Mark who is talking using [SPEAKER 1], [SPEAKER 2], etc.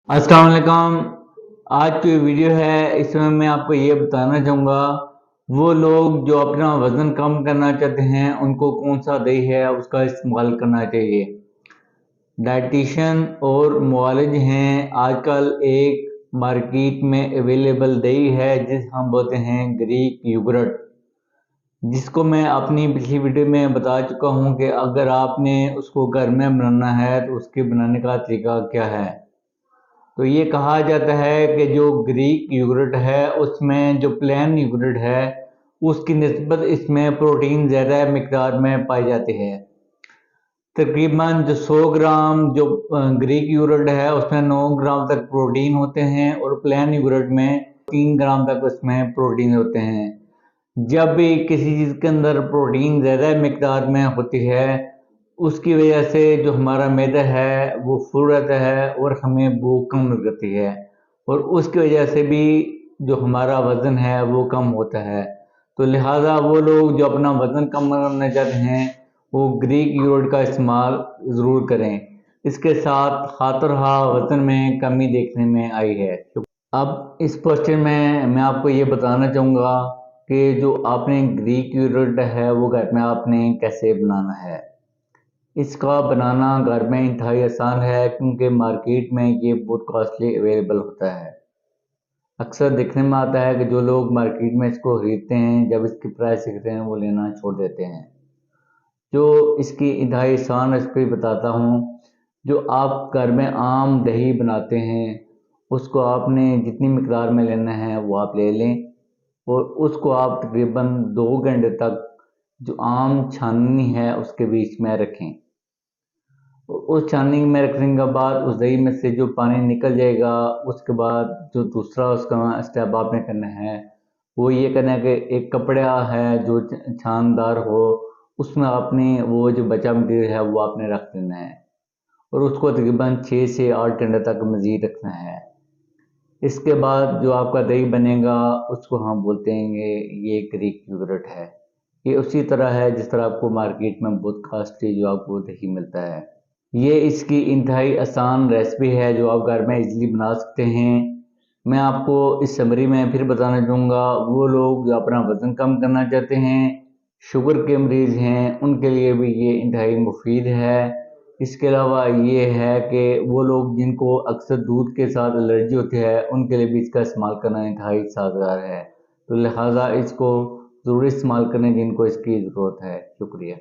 [SPEAKER 1] अस्सलाम वालेकुम। आज की वीडियो है, इसमें मैं आपको ये बताना चाहूँगा वो लोग जो अपना वज़न कम करना चाहते हैं उनको कौन सा दही है उसका इस्तेमाल करना चाहिए। डाइटिशियन और मुआलिज हैं, आजकल एक मार्केट में अवेलेबल दही है जिसे हम बोलते हैं ग्रीक योगर्ट, जिसको मैं अपनी पिछली वीडियो में बता चुका हूँ कि अगर आपने उसको घर में बनाना है तो उसके बनाने का तरीका क्या है। तो ये कहा जाता है कि जो ग्रीक योगर्ट है उसमें जो प्लेन योगर्ट है उसकी निस्बत इसमें प्रोटीन ज़्यादा मिकदार में पाई जाती है। तकरीबन जो 100 ग्राम जो ग्रीक योगर्ट है उसमें 9 ग्राम तक प्रोटीन होते हैं और प्लेन योगर्ट में 3 ग्राम तक उसमें प्रोटीन होते हैं। जब भी किसी चीज़ के अंदर प्रोटीन ज़्यादा मिकदार में होती है उसकी वजह से जो हमारा मैदा है वो फूल रहता है और हमें भूख कम लगती है और उसकी वजह से भी जो हमारा वज़न है वो कम होता है। तो लिहाजा वो लोग जो अपना वज़न कम करना चाहते हैं वो ग्रीक योगर्ट का इस्तेमाल ज़रूर करें। इसके साथ हाथों हाथ वज़न में कमी देखने में आई है। अब इस क्वेश्चन में मैं आपको ये बताना चाहूँगा कि जो आपने ग्रीक योगर्ट है वो घर में आपने कैसे बनाना है। इसका बनाना घर में इंतहाई आसान है क्योंकि मार्केट में ये बहुत कॉस्टली अवेलेबल होता है। अक्सर देखने में आता है कि जो लोग मार्केट में इसको खरीदते हैं जब इसकी प्राइस देखते हैं वो लेना छोड़ देते हैं। जो इसकी इंतहाई आसान रेसिपी बताता हूँ। जो आप घर में आम दही बनाते हैं उसको आपने जितनी मिकदार में लेना है वो आप ले लें और उसको आप तकरीबन 2 घंटे तक जो आम छाननी है उसके बीच में रखें। उस छाननी में रखने के बाद उस दही में से जो पानी निकल जाएगा उसके बाद जो दूसरा उसका स्टेप आपने करना है वो ये करना है कि एक कपड़ा है जो छानदार हो उसमें आपने वो जो बचा मटीरियल है वो आपने रख देना है और उसको तकरीबन 6 से 8 घंटे तक मज़ीद रखना है। इसके बाद जो आपका दही बनेगा उसको हम बोलते हैं ये ग्रीक योगर्ट है। ये उसी तरह है जिस तरह आपको मार्केट में बहुत कॉस्टली जो आपको दही मिलता है। ये इसकी इंतहाई आसान रेसिपी है जो आप घर में इजीली बना सकते हैं। मैं आपको इस समरी में फिर बताना चाहूँगा वो लोग जो अपना वज़न कम करना चाहते हैं, शुगर के मरीज़ हैं, उनके लिए भी ये इंतहाई मुफीद है। इसके अलावा ये है कि वो लोग जिनको अक्सर दूध के साथ एलर्जी होती है उनके लिए भी इसका इस्तेमाल करना इंतहाई साजगार है। तो लिहाजा इसको ज़रूर इस्तेमाल करें जिनको इसकी ज़रूरत है। शुक्रिया।